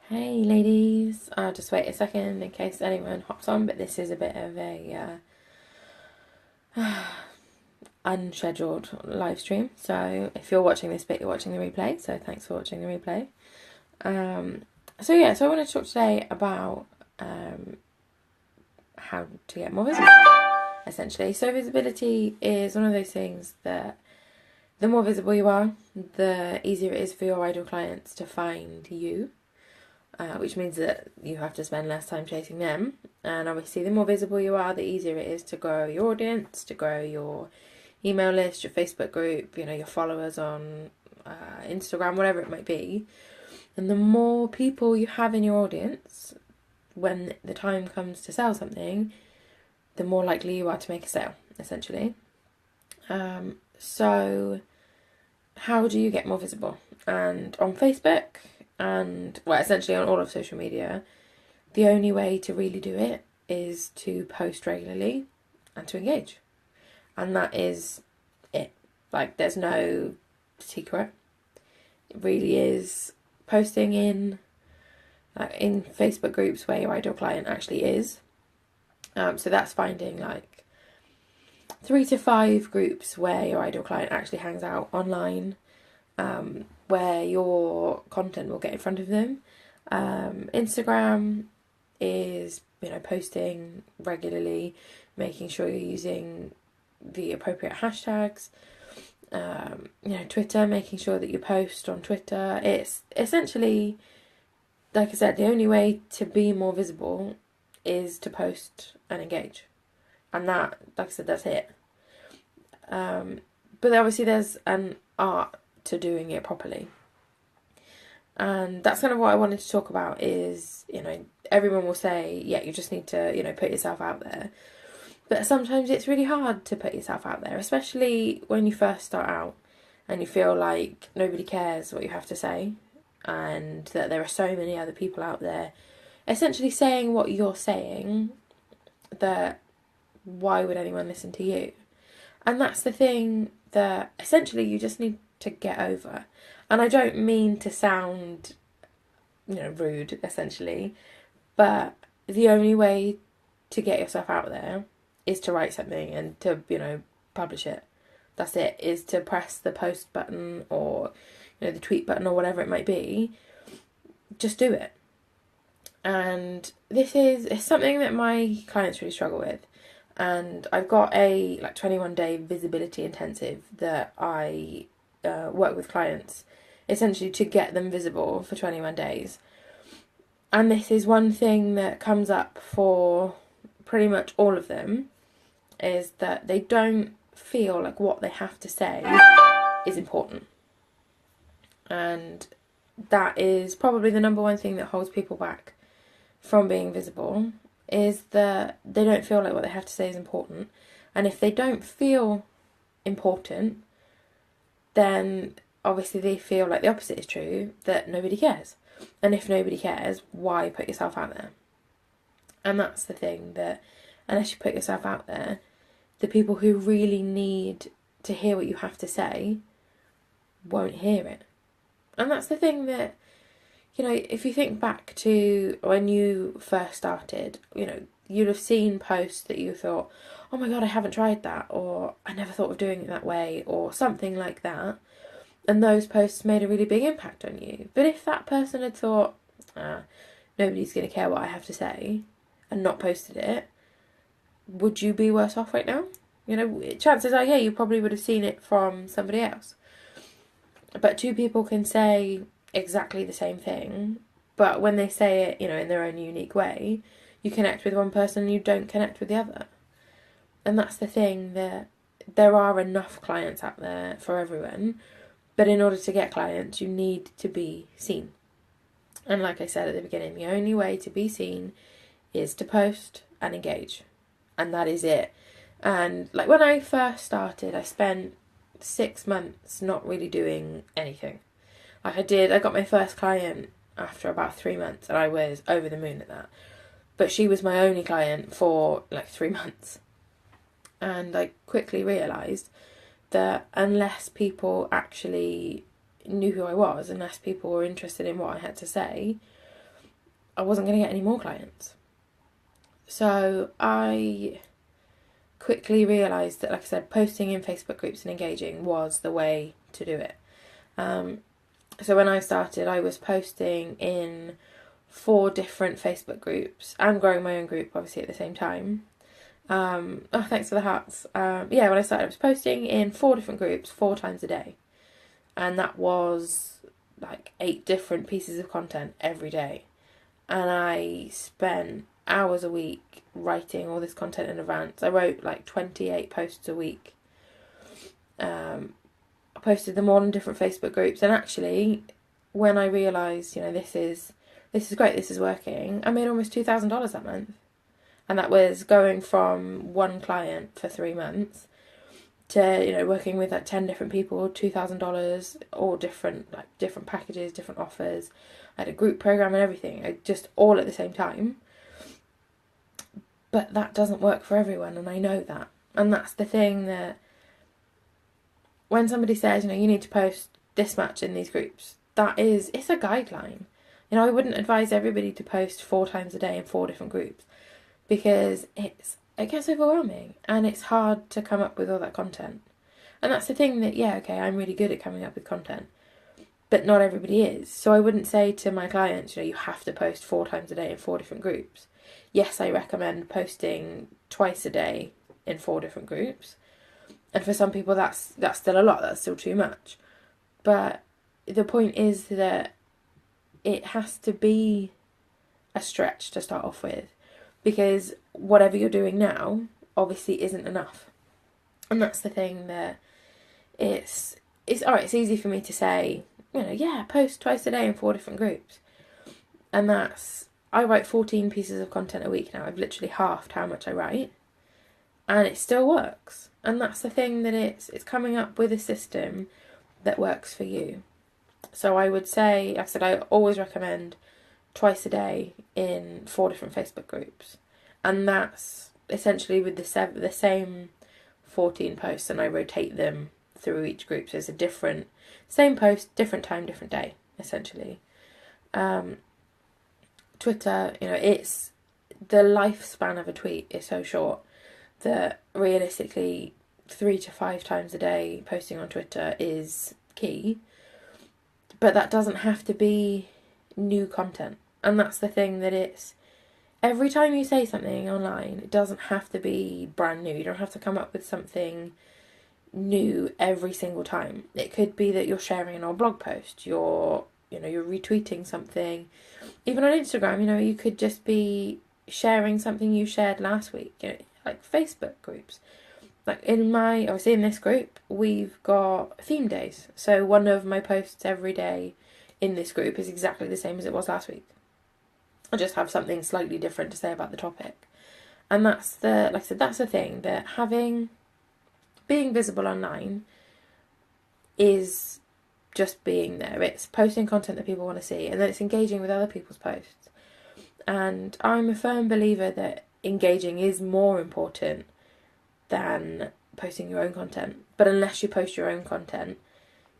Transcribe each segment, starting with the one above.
Hey ladies, I'll just wait a second in case anyone hops on, but this is a bit of a unscheduled live stream. So if you're watching this bit, you're watching the replay. So thanks for watching the replay. So I want to talk today about how to get more visible, essentially. So visibility is one of those things that the more visible you are, the easier it is for your ideal clients to find you. Which means that you have to spend less time chasing them. And obviously, the more visible you are, the easier it is to grow your audience, to grow your email list, your Facebook group, your followers on Instagram, whatever it might be. And the more people you have in your audience, when the time comes to sell something, the more likely you are to make a sale, essentially. So, how do you get more visible? And on Facebook, and essentially on all of social media, the only way to really do it is to post regularly and to engage. And that is it. There's no secret. It really is posting in Facebook groups where your ideal client actually is. So that's finding 3 to 5 groups where your ideal client actually hangs out online, where your content will get in front of them. Instagram is, posting regularly, making sure you're using the appropriate hashtags. Twitter, making sure that you post on Twitter. It's essentially, like I said, the only way to be more visible is to post and engage. And that, like I said, that's it. But obviously there's an art to doing it properly. And that's kind of what I wanted to talk about is, everyone will say, yeah, you just need to, put yourself out there. But sometimes it's really hard to put yourself out there, especially when you first start out and you feel like nobody cares what you have to say and that there are so many other people out there essentially saying what you're saying, that why would anyone listen to you? And that's the thing that essentially you just need to get over. And I don't mean to sound, rude, essentially, but the only way to get yourself out there is to write something and to, publish it. That's it, is to press the post button or, the tweet button or whatever it might be. Just do it. And this is something that my clients really struggle with. And I've got a 21-day visibility intensive that I work with clients essentially to get them visible for 21 days. And this is one thing that comes up for pretty much all of them, is that they don't feel like what they have to say is important. And that is probably the number one thing that holds people back from being visible, is that they don't feel like what they have to say is important. And if they don't feel important, then obviously they feel like the opposite is true, that nobody cares. And if nobody cares, why put yourself out there? And that's the thing, that unless you put yourself out there, the people who really need to hear what you have to say won't hear it. And that's the thing that, if you think back to when you first started, you'd have seen posts that you thought, oh my God, I haven't tried that, or I never thought of doing it that way, or something like that. And those posts made a really big impact on you. But if that person had thought, nobody's going to care what I have to say, and not posted it, would you be worse off right now? Chances are, yeah, you probably would have seen it from somebody else. But two people can say exactly the same thing, but when they say it, in their own unique way, you connect with one person and you don't connect with the other. And that's the thing, that there are enough clients out there for everyone, but in order to get clients, you need to be seen. And like I said at the beginning, the only way to be seen is to post and engage. And that is it. And when I first started, I spent 6 months not really doing anything. I got my first client after about 3 months, and I was over the moon at that. But she was my only client for 3 months. And I quickly realised that unless people actually knew who I was, unless people were interested in what I had to say, I wasn't going to get any more clients. So I quickly realised that, like I said, posting in Facebook groups and engaging was the way to do it. So when I started, I was posting in 4 different Facebook groups and growing my own group, obviously, at the same time. Oh, thanks for the hearts. Yeah, when I started, I was posting in 4 different groups 4 times a day. And that was like 8 different pieces of content every day. And I spent hours a week writing all this content in advance. I wrote like 28 posts a week. I posted them all in different Facebook groups, and actually, when I realised, this is great, this is working, I made almost $2,000 that month, and that was going from one client for 3 months to working with like 10 different people, $2,000, all different packages, different offers. I had a group program and everything, just all at the same time. But that doesn't work for everyone, and I know that. And that's the thing, that when somebody says, you need to post this much in these groups, it's a guideline. I wouldn't advise everybody to post 4 times a day in 4 different groups, because it gets overwhelming and it's hard to come up with all that content. And that's the thing, that, I'm really good at coming up with content, but not everybody is. So I wouldn't say to my clients, you have to post 4 times a day in 4 different groups. Yes, I recommend posting twice a day in 4 different groups. And for some people that's still a lot, that's still too much. But the point is that it has to be a stretch to start off with, because whatever you're doing now obviously isn't enough. And that's the thing, that it's alright, it's easy for me to say, post twice a day in 4 different groups. And I write 14 pieces of content a week now. I've literally halved how much I write, and it still works. And that's the thing, that it's coming up with a system that works for you. So I would say, like I said, I always recommend twice a day in 4 different Facebook groups. And that's essentially with the same 14 posts, and I rotate them through each group. So it's same post, different time, different day, essentially. Twitter, it's the lifespan of a tweet is so short that realistically 3 to 5 times a day posting on Twitter is key. But that doesn't have to be new content. And that's the thing, that it's every time you say something online, it doesn't have to be brand new. You don't have to come up with something new every single time. It could be that you're sharing an old blog post, you're retweeting something. Even on Instagram, you could just be sharing something you shared last week, like Facebook groups. Like obviously in this group, we've got theme days. So one of my posts every day in this group is exactly the same as it was last week. I just have something slightly different to say about the topic. And that's like I said, that's the thing, that being visible online is just being there. It's posting content that people want to see, and then it's engaging with other people's posts. And I'm a firm believer that engaging is more important than posting your own content. But unless you post your own content,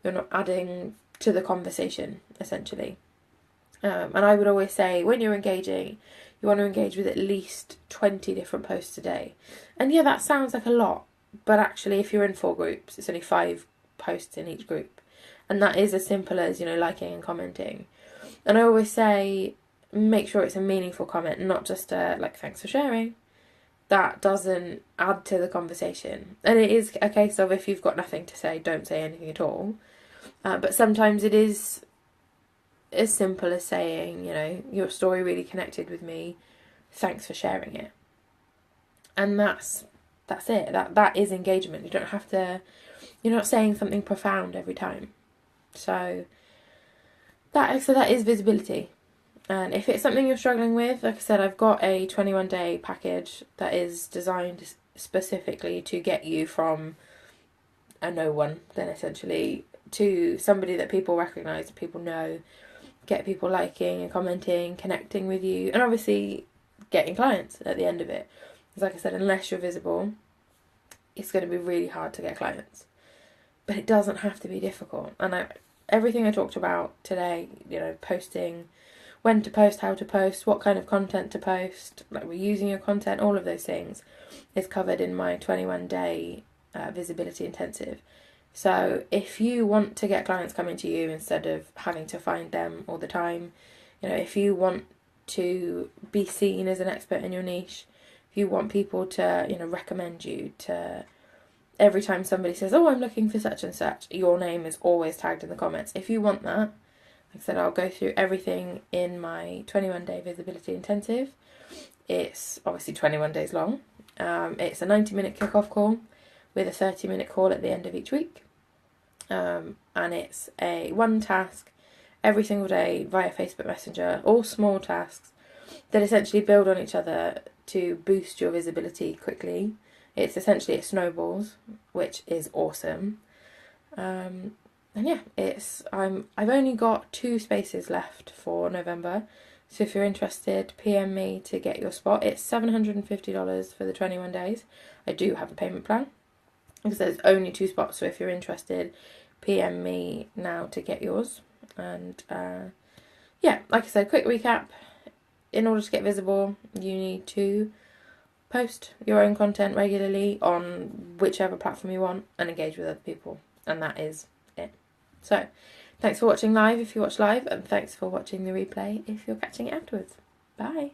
you're not adding to the conversation, essentially. And I would always say, when you're engaging, you want to engage with at least 20 different posts a day. And yeah, that sounds like a lot, but actually if you're in 4 groups, it's only 5 posts in each group. And that is as simple as, liking and commenting. And I always say, make sure it's a meaningful comment, not just thanks for sharing. That doesn't add to the conversation. And it is a case of, if you've got nothing to say, don't say anything at all. But sometimes it is as simple as saying, your story really connected with me, thanks for sharing it. And that's it. That is engagement. You don't have to, you're not saying something profound every time. So that is visibility. And if it's something you're struggling with, like I said, I've got a 21-day package that is designed specifically to get you from a no one, then essentially, to somebody that people recognise, that people know, get people liking and commenting, connecting with you, and obviously getting clients at the end of it. Because like I said, unless you're visible, it's going to be really hard to get clients. But it doesn't have to be difficult. And everything I talked about today, posting, when to post, how to post, what kind of content to post, like reusing your content, all of those things is covered in my 21-day visibility intensive. So if you want to get clients coming to you instead of having to find them all the time, if you want to be seen as an expert in your niche, if you want people to, recommend you, to every time somebody says, oh, I'm looking for such and such, your name is always tagged in the comments. If you want that, like I said, I'll go through everything in my 21-day visibility intensive. It's obviously 21 days long. It's a 90-minute kickoff call with a 30-minute call at the end of each week. And it's a one task every single day via Facebook Messenger, all small tasks that essentially build on each other to boost your visibility quickly. It's essentially, it snowballs, which is awesome. And yeah, I've only got 2 spaces left for November. So if you're interested, PM me to get your spot. It's $750 for the 21 days. I do have a payment plan because there's only 2 spots. So if you're interested, PM me now to get yours. And yeah, like I said, quick recap. In order to get visible, you need to post your own content regularly on whichever platform you want and engage with other people. And that is it. So, thanks for watching live if you watch live, and thanks for watching the replay if you're catching it afterwards. Bye.